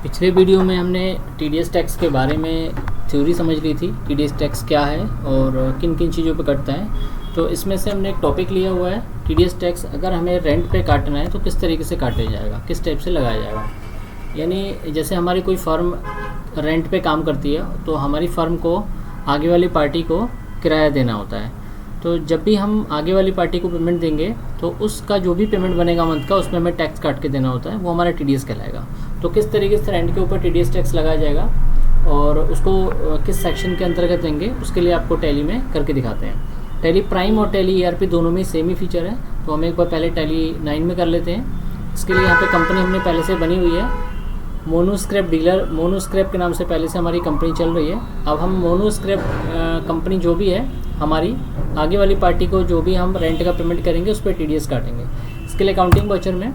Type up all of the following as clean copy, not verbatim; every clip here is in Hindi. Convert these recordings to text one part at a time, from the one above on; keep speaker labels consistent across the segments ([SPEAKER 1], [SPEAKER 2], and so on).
[SPEAKER 1] पिछले वीडियो में हमने टीडीएस टैक्स के बारे में थ्योरी समझ ली थी। टीडीएस टैक्स क्या है और किन किन चीज़ों पे कटता है। तो इसमें से हमने एक टॉपिक लिया हुआ है टीडीएस टैक्स अगर हमें रेंट पे काटना है तो किस तरीके से काटा जाएगा, किस टाइप से लगाया जाएगा। यानी जैसे हमारी कोई फर्म रेंट पे काम करती है तो हमारी फर्म को आगे वाली पार्टी को किराया देना होता है। तो जब भी हम आगे वाली पार्टी को पेमेंट देंगे तो उसका जो भी पेमेंट बनेगा मंथ का, उसमें हमें टैक्स काट के देना होता है, वो हमारा टीडीएस कहलाएगा। तो किस तरीके से रेंट के ऊपर टीडीएस टैक्स लगाया जाएगा और उसको किस सेक्शन के अंतर्गत देंगे, उसके लिए आपको टैली में करके दिखाते हैं। टैली प्राइम और टैली ईआरपी दोनों में सेम ही फीचर है। तो हम एक बार पहले टैली 9 में कर लेते हैं। इसके लिए यहाँ पे कंपनी हमने पहले से बनी हुई है, मोनोस्क्रैप डीलर। मोनोस्क्रैप के नाम से पहले से हमारी कंपनी चल रही है। अब हम मोनोस्क्रैप कंपनी जो भी है हमारी, आगे वाली पार्टी को जो भी हम रेंट का पेमेंट करेंगे उस पर टीडीएस काटेंगे। इसके लिए अकाउंटिंग वाउचर में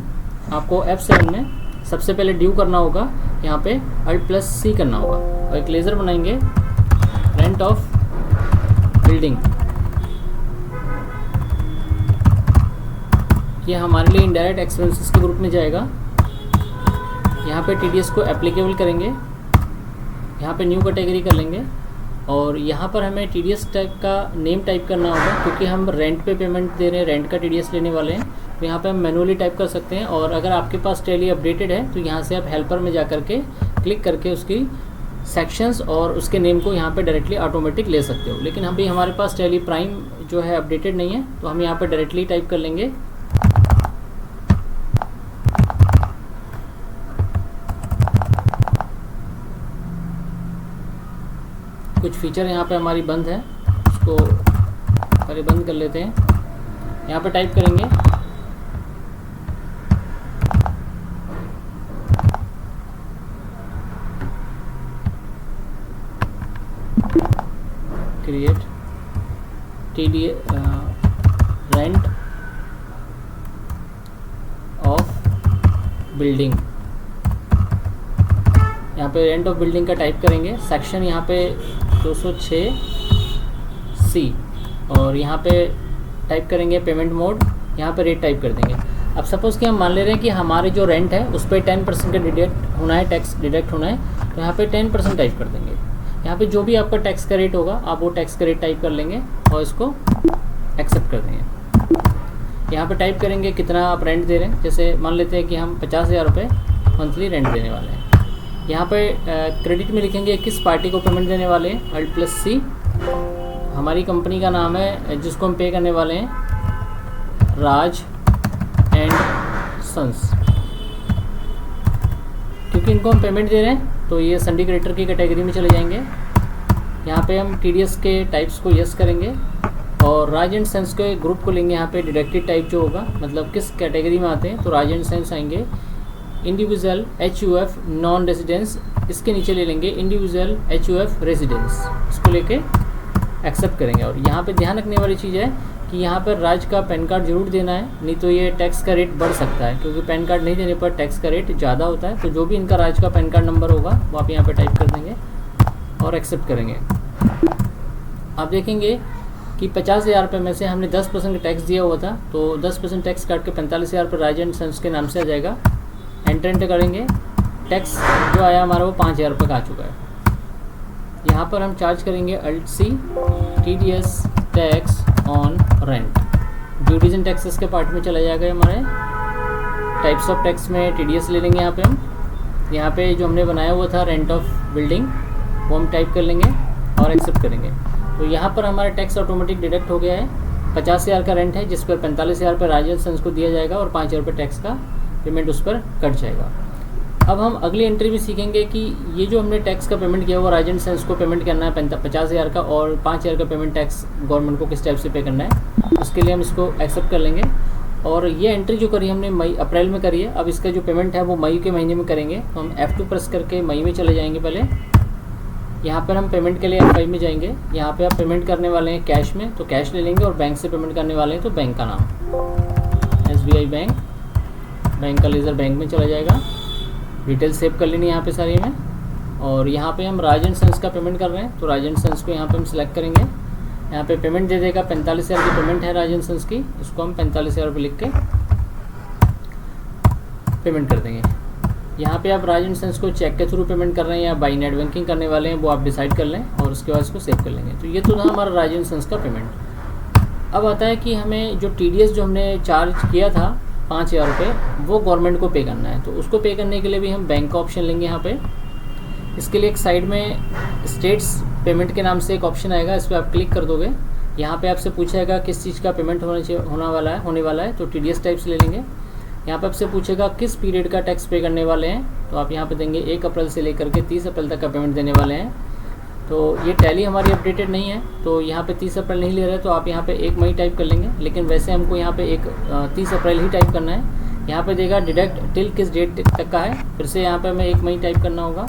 [SPEAKER 1] आपको F7 में सबसे पहले ड्यू करना होगा, यहाँ पे Alt+C करना होगा और एक लेज़र बनाएंगे रेंट ऑफ बिल्डिंग। ये हमारे लिए इनडायरेक्ट एक्सपेंसेस के ग्रुप में जाएगा। यहाँ पे टीडीएस को एप्लीकेबल करेंगे, यहाँ पे न्यू कैटेगरी कर लेंगे और यहाँ पर हमें टीडीएस टैग का नेम टाइप करना होगा क्योंकि हम रेंट पे पेमेंट दे रहे हैं, रेंट का टीडीएस लेने वाले हैं। तो यहाँ पे हम मैनुअली टाइप कर सकते हैं और अगर आपके पास टैली अपडेटेड है तो यहाँ से आप हेल्पर में जा करके क्लिक करके उसकी सेक्शंस और उसके नेम को यहाँ पे डायरेक्टली ऑटोमेटिक ले सकते हो। लेकिन अभी हमारे पास टैली प्राइम जो है अपडेटेड नहीं है, तो हम यहाँ पर डायरेक्टली टाइप कर लेंगे कुछ फीचर यहाँ पे हमारी बंद है, उसको पहले बंद कर लेते हैं। यहाँ पे टाइप करेंगे create TDS rent of building. यहाँ पे रेंट ऑफ बिल्डिंग का टाइप करेंगे, सेक्शन यहाँ पे 206C और यहाँ पे टाइप करेंगे पेमेंट मोड, यहाँ पे रेट टाइप कर देंगे। अब सपोज़ कि हम मान ले रहे हैं कि हमारे जो रेंट है उस पर 10% का डिडक्ट होना है, टैक्स डिडक्ट होना है, तो यहाँ पे 10% टाइप कर देंगे। यहाँ पे जो भी आपका टैक्स का रेट होगा आप वो टैक्स का रेट टाइप कर लेंगे और इसको एक्सेप्ट कर देंगे। यहाँ पे टाइप करेंगे कितना आप रेंट दे रहे हैं। जैसे मान लेते हैं कि हम 50,000 रुपये मंथली रेंट देने वाले हैं। यहाँ पे क्रेडिट में लिखेंगे किस पार्टी को पेमेंट देने वाले हैं, Alt+C। हमारी कंपनी का नाम है जिसको हम पे करने वाले हैं राज एंड सन्स। क्योंकि इनको हम पेमेंट दे रहे हैं तो ये संडी क्रेडिटर की कैटेगरी में चले जाएंगे। यहाँ पे हम टीडीएस के टाइप्स को यस करेंगे और राज एंड सन्स के ग्रुप को लेंगे। यहाँ पे डिडक्टेड टाइप जो होगा, मतलब किस कैटेगरी में आते हैं, तो राज एंड सन्स आएंगे। इंडिविजुअल HUF नॉन रेजिडेंस, इसके नीचे ले लेंगे इंडिविजुअल HUF रेजिडेंस, इसको लेके एक्सेप्ट करेंगे। और यहाँ पे ध्यान रखने वाली चीज़ है कि यहाँ पर राज का पैन कार्ड जरूर देना है, नहीं तो ये टैक्स का रेट बढ़ सकता है क्योंकि पैन कार्ड नहीं देने पर टैक्स का रेट ज़्यादा होता है। तो जो भी इनका राज का पैन कार्ड नंबर होगा वो आप यहाँ पर टाइप कर देंगे और एक्सेप्ट करेंगे। आप देखेंगे कि 50,000 रुपये में से हमने 10% टैक्स दिया हुआ था, तो 10% टैक्स काट के 45,000 रुपये राज एंड सन्स के नाम से आ जाएगा। एंटर करेंगे, टैक्स जो आया हमारा वो 5,000 रुपये का आ चुका है। यहाँ पर हम चार्ज करेंगे Alt+C TDS tax on rent. Duties and taxes के पार्ट में चला जाएगा हमारे। टाइप्स ऑफ टैक्स में TDS ले लेंगे। यहाँ पे जो हमने बनाया हुआ था रेंट ऑफ बिल्डिंग वो हम टाइप कर लेंगे और एक्सेप्ट करेंगे। तो यहाँ पर हमारा टैक्स ऑटोमेटिक डिडक्ट हो गया है। 50,000 का रेंट है जिस पर 45,000 रुपये राज एंड सन्स को दिया जाएगा और 5,000 रुपये टैक्स का पेमेंट उस पर कट जाएगा। अब हम अगली एंट्री भी सीखेंगे कि ये जो हमने टैक्स का पेमेंट किया हुआ राज एंड सन्स को पेमेंट करना है 50,000 का और 5,000 का पेमेंट टैक्स गवर्नमेंट को किस टाइप से पे करना है, उसके लिए हम इसको एक्सेप्ट कर लेंगे। और ये एंट्री जो करी हमने अप्रैल में करी है, अब इसका जो पेमेंट है वो मई के महीने में करेंगे। तो हम F2 प्रेस करके मई में चले जाएंगे। पहले यहाँ पर हम पेमेंट के लिए F5 में जाएंगे। यहाँ पर आप पेमेंट करने वाले हैं कैश में तो कैश ले लेंगे और बैंक से पेमेंट करने वाले हैं तो बैंक का नाम SBI बैंक, बैंक का लेज़र बैंक में चला जाएगा। डिटेल सेव कर लेनी यहाँ पे सारी में। और यहाँ पे हम राज एंड सन्स का पेमेंट कर रहे हैं तो राज एंड सन्स को यहाँ पे हम सिलेक्ट करेंगे। यहाँ पे पेमेंट दे देगा 45,000 की पेमेंट है राज एंड सन्स की, इसको हम 45,000 रुपये लिख के पेमेंट कर देंगे। यहाँ पे आप राज एंड सन्स को चेक के थ्रू पेमेंट कर रहे हैं या बाई नेट बैंकिंग करने वाले हैं, वो आप डिसाइड कर लें और उसके बाद इसको सेव कर लेंगे। तो ये तो था हमारा राज एंड सन्स का पेमेंट। अब आता है कि हमें जो TDS जो हमने चार्ज किया था 5,000 रुपये, वो गवर्नमेंट को पे करना है। तो उसको पे करने के लिए भी हम बैंक का ऑप्शन लेंगे यहाँ पे। इसके लिए एक साइड में स्टेट्स पेमेंट के नाम से एक ऑप्शन आएगा, इस पर आप क्लिक कर दोगे। यहाँ पे आपसे पूछेगा किस चीज़ का पेमेंट होने वाला है, तो TDS टाइप्स ले लेंगे। यहाँ पे आपसे पूछेगा किस पीरियड का टैक्स पे करने वाले हैं, तो आप यहाँ पे देंगे 1 अप्रैल से लेकर के 30 अप्रैल तक का पेमेंट देने वाले हैं। तो ये टैली हमारी अपडेटेड नहीं है, तो यहाँ पे 30 अप्रैल नहीं ले रहे, तो आप यहाँ पे 1 मई टाइप कर लेंगे। लेकिन वैसे हमको यहाँ पे 30 अप्रैल ही टाइप करना है। यहाँ पे देगा डिडक्ट टिल किस डेट तक का है, फिर से यहाँ पे हमें 1 मई टाइप करना होगा।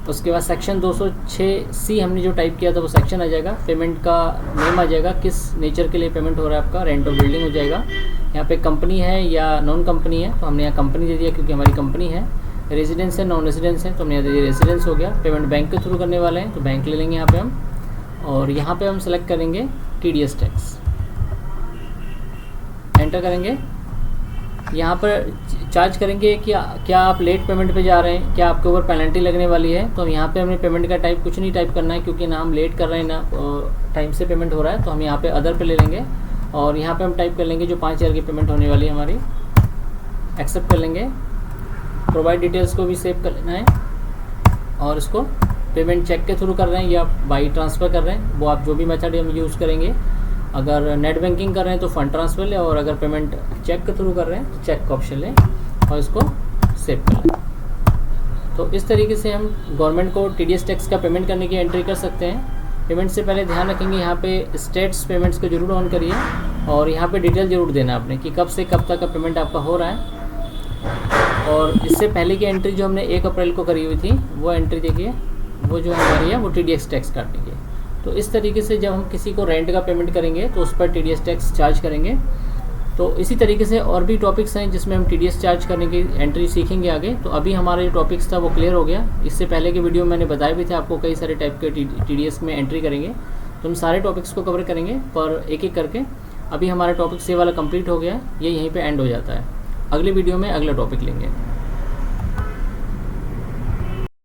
[SPEAKER 1] उसके बाद सेक्शन 206C हमने जो टाइप किया था वो सेक्शन आ जाएगा, पेमेंट का नेम आ जाएगा, किस नेचर के लिए पेमेंट हो रहा है आपका, रेंट और बिल्डिंग हो जाएगा। यहाँ पे कंपनी है या नॉन कंपनी है, तो हमने यहाँ कंपनी दे दिया क्योंकि हमारी कंपनी है। रेजिडेंस है नॉन रेजिडेंस है, तो हमने यहाँ दे दिया रेजिडेंस हो गया। पेमेंट बैंक के थ्रू करने वाले हैं, तो बैंक ले लेंगे यहाँ पे हम, और यहाँ पे हम सेलेक्ट करेंगे TDS टैक्स, एंटर करेंगे। यहाँ पर चार्ज करेंगे कि क्या आप लेट पेमेंट पे जा रहे हैं, क्या आपके ऊपर पेनल्टी लगने वाली है। तो यहाँ पे हमें पेमेंट का टाइप कुछ नहीं टाइप करना है, क्योंकि ना हम लेट कर रहे हैं ना टाइम से पेमेंट हो रहा है। तो हम यहाँ पे अदर पे ले लेंगे और यहाँ पे हम टाइप कर लेंगे जो 5,000 की पेमेंट होने वाली है हमारी, एक्सेप्ट कर लेंगे। प्रोवाइड डिटेल्स को भी सेव कर लेना है, और इसको पेमेंट चेक के थ्रू कर रहे हैं या बाई ट्रांसफ़र कर रहे हैं, वो आप जो भी मेथड हम यूज़ करेंगे। अगर नेट बैंकिंग कर रहे हैं तो फ़ंड ट्रांसफ़र लें, और अगर पेमेंट चेक के थ्रू कर रहे हैं तो चेक का ऑप्शन लें और इसको सेव कर लें। तो इस तरीके से हम गवर्नमेंट को TDS टैक्स का पेमेंट करने की एंट्री कर सकते हैं। पेमेंट से पहले ध्यान रखेंगे यहाँ पे स्टेट्स पेमेंट्स को जरूर ऑन करिए, और यहाँ पे डिटेल जरूर देना आपने कि कब से कब तक का पेमेंट आपका हो रहा है। और इससे पहले की एंट्री जो हमने 1 अप्रैल को करी हुई थी, वो एंट्री देखिए, वो जो हमारी है वो TDS टैक्स काटने की। तो इस तरीके से जब हम किसी को रेंट का पेमेंट करेंगे तो उस पर TDS टैक्स चार्ज करेंगे। तो इसी तरीके से और भी टॉपिक्स हैं जिसमें हम TDS चार्ज करने की एंट्री सीखेंगे आगे। तो अभी हमारा जो टॉपिक्स था वो क्लियर हो गया। इससे पहले के वीडियो में मैंने बताया भी था आपको कई सारे टाइप के TDS में एंट्री करेंगे, तो हम सारे टॉपिक्स को कवर करेंगे पर एक एक करके। अभी हमारा टॉपिक से वाला कंप्लीट हो गया है, ये यहीं पे एंड हो जाता है। अगली वीडियो में अगला टॉपिक लेंगे।